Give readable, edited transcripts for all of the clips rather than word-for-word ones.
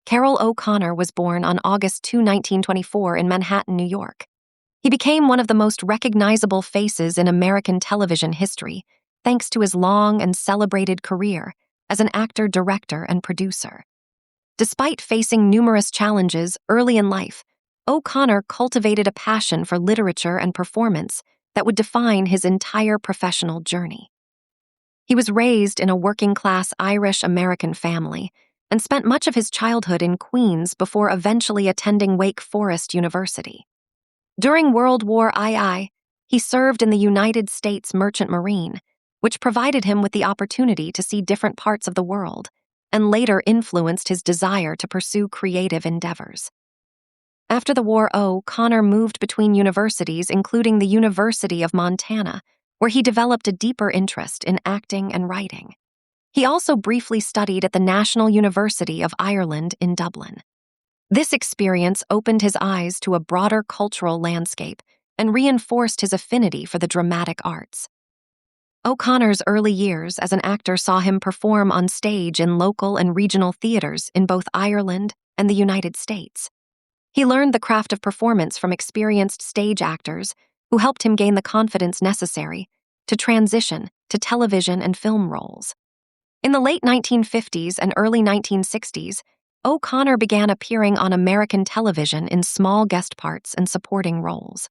Carroll O'Connor was born on August 2, 1924 in Manhattan, New York. He became one of the most recognizable faces in American television history, thanks to his long and celebrated career as an actor, director, and producer. Despite facing numerous challenges early in life, O'Connor cultivated a passion for literature and performance that would define his entire professional journey. He was raised in a working-class Irish-American family and spent much of his childhood in Queens before eventually attending Wake Forest University. During World War II, he served in the United States Merchant Marine, which provided him with the opportunity to see different parts of the world and later influenced his desire to pursue creative endeavors. After the war, O'Connor moved between universities, including the University of Montana, where he developed a deeper interest in acting and writing. He also briefly studied at the National University of Ireland in Dublin. This experience opened his eyes to a broader cultural landscape and reinforced his affinity for the dramatic arts. O'Connor's early years as an actor saw him perform on stage in local and regional theaters in both Ireland and the United States. He learned the craft of performance from experienced stage actors who helped him gain the confidence necessary to transition to television and film roles. In the late 1950s and early 1960s, O'Connor began appearing on American television in small guest parts and supporting roles.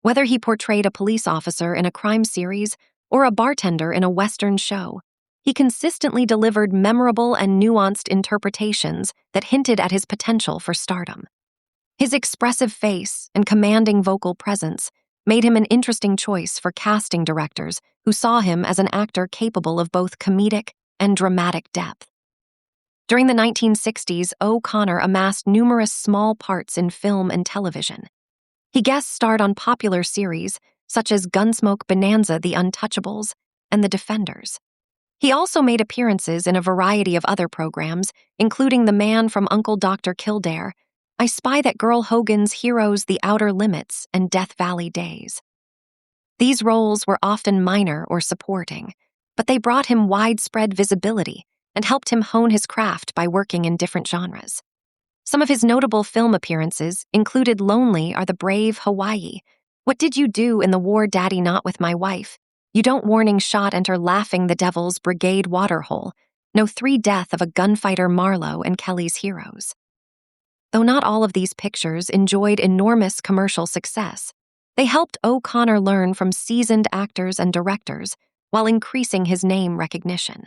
Whether he portrayed a police officer in a crime series or a bartender in a Western show, he consistently delivered memorable and nuanced interpretations that hinted at his potential for stardom. His expressive face and commanding vocal presence made him an interesting choice for casting directors who saw him as an actor capable of both comedic and dramatic depth. During the 1960s, O'Connor amassed numerous small parts in film and television. He guest starred on popular series such as Gunsmoke, Bonanza, The Untouchables, and The Defenders. He also made appearances in a variety of other programs, including The Man from Uncle Dr. Kildare, I Spy That Girl, Hogan's Heroes, The Outer Limits, and Death Valley Days. These roles were often minor or supporting, but they brought him widespread visibility and helped him hone his craft by working in different genres. Some of his notable film appearances included Lonely Are the Brave, Hawaii, What Did You Do in the War, Daddy Not With My Wife, You Don't Warning Shot, Enter Laughing, The Devil's Brigade, Waterhole, No 3 Death of a Gunfighter, Marlowe, and Kelly's Heroes. Though not all of these pictures enjoyed enormous commercial success, they helped O'Connor learn from seasoned actors and directors while increasing his name recognition.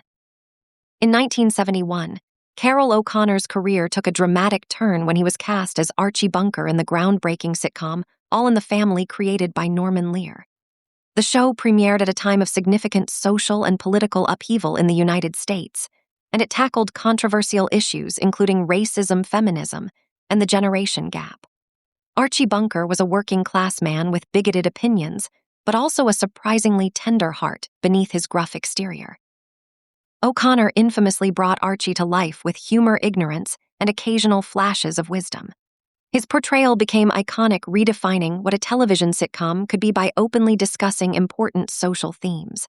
In 1971, Carroll O'Connor's career took a dramatic turn when he was cast as Archie Bunker in the groundbreaking sitcom All in the Family, created by Norman Lear. The show premiered at a time of significant social and political upheaval in the United States, and it tackled controversial issues including racism, feminism, and the generation gap. Archie Bunker was a working-class man with bigoted opinions, but also a surprisingly tender heart beneath his gruff exterior. O'Connor infamously brought Archie to life with humor, ignorance, and occasional flashes of wisdom. His portrayal became iconic, redefining what a television sitcom could be by openly discussing important social themes.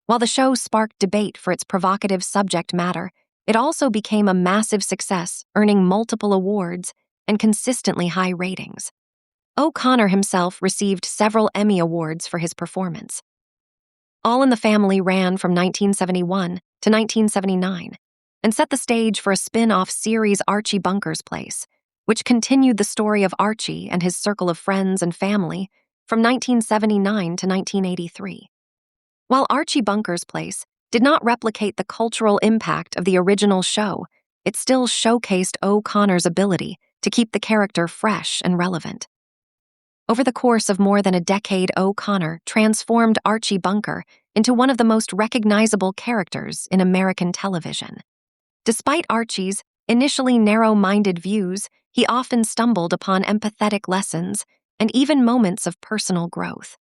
While the show sparked debate for its provocative subject matter, it also became a massive success, earning multiple awards and consistently high ratings. O'Connor himself received several Emmy Awards for his performance. All in the Family ran from 1971 to 1979 and set the stage for a spin-off series, Archie Bunker's Place, which continued the story of Archie and his circle of friends and family from 1979 to 1983. While Archie Bunker's Place did not replicate the cultural impact of the original show, it still showcased O'Connor's ability to keep the character fresh and relevant. Over the course of more than a decade, O'Connor transformed Archie Bunker into one of the most recognizable characters in American television. Despite Archie's initially narrow-minded views, he often stumbled upon empathetic lessons and even moments of personal growth.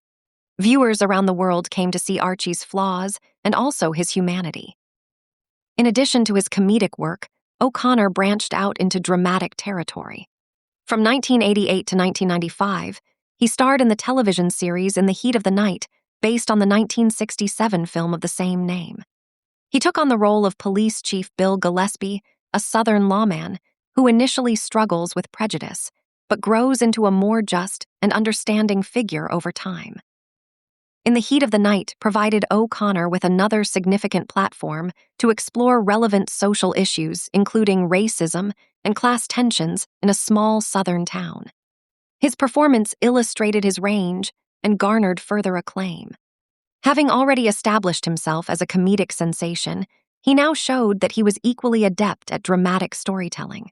Viewers around the world came to see Archie's flaws and also his humanity. In addition to his comedic work, O'Connor branched out into dramatic territory. From 1988 to 1995, he starred in the television series In the Heat of the Night, based on the 1967 film of the same name. He took on the role of Police Chief Bill Gillespie, a Southern lawman who initially struggles with prejudice, but grows into a more just and understanding figure over time. In the Heat of the Night provided O'Connor with another significant platform to explore relevant social issues, including racism and class tensions in a small southern town. His performance illustrated his range and garnered further acclaim. Having already established himself as a comedic sensation, he now showed that he was equally adept at dramatic storytelling.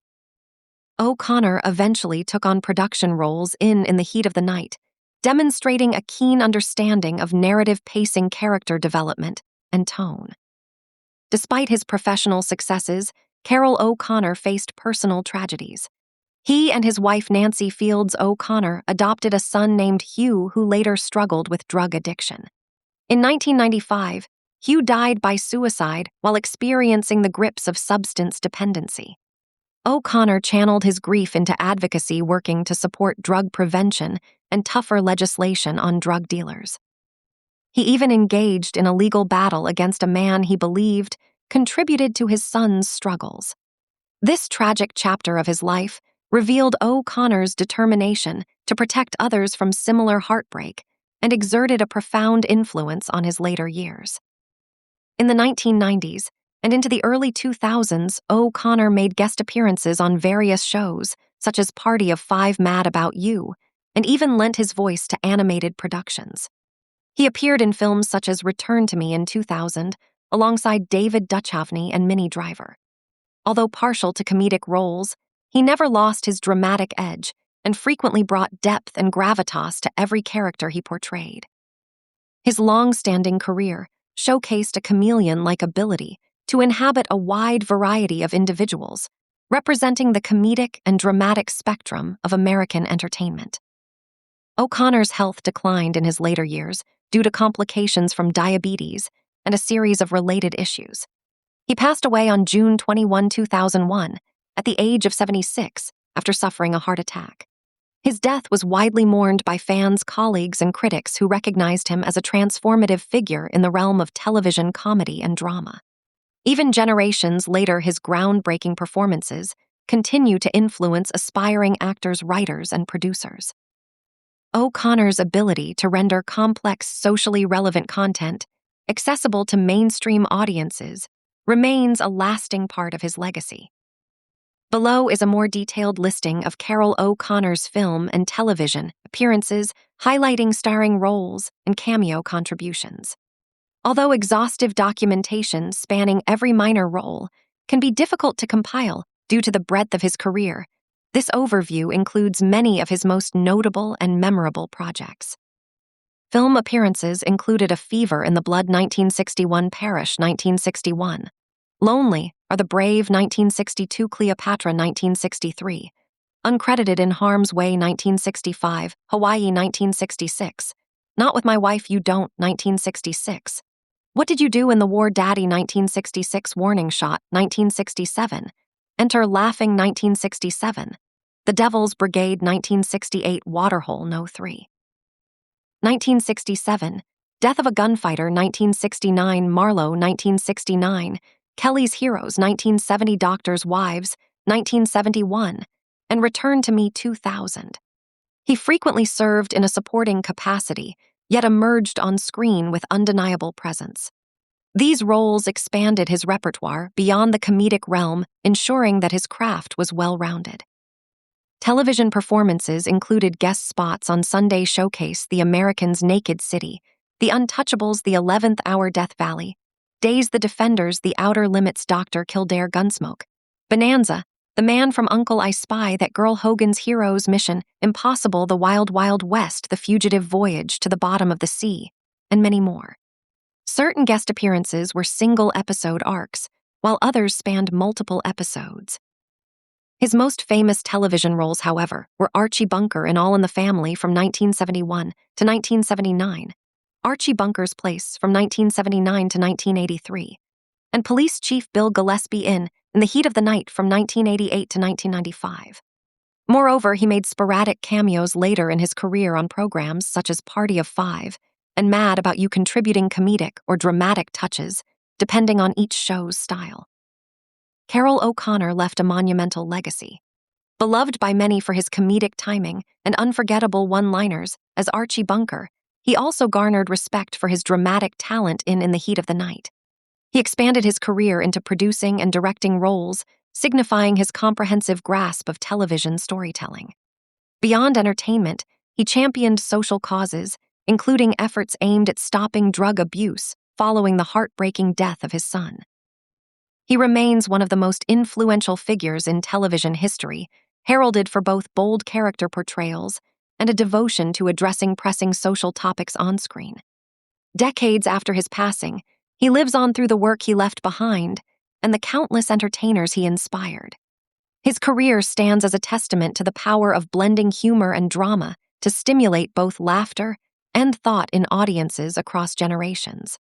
O'Connor eventually took on production roles in the Heat of the Night, demonstrating a keen understanding of narrative pacing, character development, and tone. Despite his professional successes, Carroll O'Connor faced personal tragedies. He and his wife Nancy Fields O'Connor adopted a son named Hugh, who later struggled with drug addiction. In 1995, Hugh died by suicide while experiencing the grips of substance dependency. O'Connor channeled his grief into advocacy, working to support drug prevention and tougher legislation on drug dealers. He even engaged in a legal battle against a man he believed contributed to his son's struggles. This tragic chapter of his life revealed O'Connor's determination to protect others from similar heartbreak and exerted a profound influence on his later years. In the 1990s and into the early 2000s, O'Connor made guest appearances on various shows, such as Party of Five, Mad About You, and even lent his voice to animated productions. He appeared in films such as Return to Me in 2000, alongside David Duchovny and Minnie Driver. Although partial to comedic roles, he never lost his dramatic edge and frequently brought depth and gravitas to every character he portrayed. His long-standing career showcased a chameleon-like ability to inhabit a wide variety of individuals, representing the comedic and dramatic spectrum of American entertainment. O'Connor's health declined in his later years due to complications from diabetes and a series of related issues. He passed away on June 21, 2001, at the age of 76 after suffering a heart attack. His death was widely mourned by fans, colleagues, and critics who recognized him as a transformative figure in the realm of television comedy and drama. Even generations later, his groundbreaking performances continue to influence aspiring actors, writers, and producers. O'Connor's ability to render complex, socially relevant content accessible to mainstream audiences remains a lasting part of his legacy. Below is a more detailed listing of Carroll O'Connor's film and television appearances, highlighting starring roles and cameo contributions. Although exhaustive documentation spanning every minor role can be difficult to compile due to the breadth of his career, this overview includes many of his most notable and memorable projects. Film appearances included A Fever in the Blood 1961, Parish 1961, Lonely Are the Brave 1962, Cleopatra 1963, Uncredited in Harm's Way 1965, Hawaii 1966, Not With My Wife You Don't 1966, What Did You Do in the War, Daddy 1966, Warning Shot 1967, Enter Laughing 1967, The Devil's Brigade 1968, Waterhole No. 3. 1967, Death of a Gunfighter 1969, Marlowe 1969, Kelly's Heroes 1970, Doctors' Wives 1971, and Return to Me 2000. He frequently served in a supporting capacity, yet emerged on screen with undeniable presence. These roles expanded his repertoire beyond the comedic realm, ensuring that his craft was well-rounded. Television performances included guest spots on Sunday Showcase, The Americans' Naked City, The Untouchables, The 11th Hour, Death Valley, Days the Defenders, The Outer Limits, Dr. Kildare, Gunsmoke, Bonanza, The Man from Uncle I Spy, That Girl, Hogan's Heroes, Mission Impossible, The Wild Wild West, The Fugitive Voyage to the Bottom of the Sea, and many more. Certain guest appearances were single-episode arcs, while others spanned multiple episodes. His most famous television roles, however, were Archie Bunker in All in the Family from 1971 to 1979, Archie Bunker's Place from 1979 to 1983, and Police Chief Bill Gillespie in the Heat of the Night from 1988 to 1995. Moreover, he made sporadic cameos later in his career on programs such as Party of Five and Mad About You, contributing comedic or dramatic touches, depending on each show's style. Carroll O'Connor left a monumental legacy. Beloved by many for his comedic timing and unforgettable one-liners as Archie Bunker, he also garnered respect for his dramatic talent in the Heat of the Night. He expanded his career into producing and directing roles, signifying his comprehensive grasp of television storytelling. Beyond entertainment, he championed social causes, including efforts aimed at stopping drug abuse following the heartbreaking death of his son. He remains one of the most influential figures in television history, heralded for both bold character portrayals and a devotion to addressing pressing social topics on screen. Decades after his passing, he lives on through the work he left behind and the countless entertainers he inspired. His career stands as a testament to the power of blending humor and drama to stimulate both laughter and thought in audiences across generations.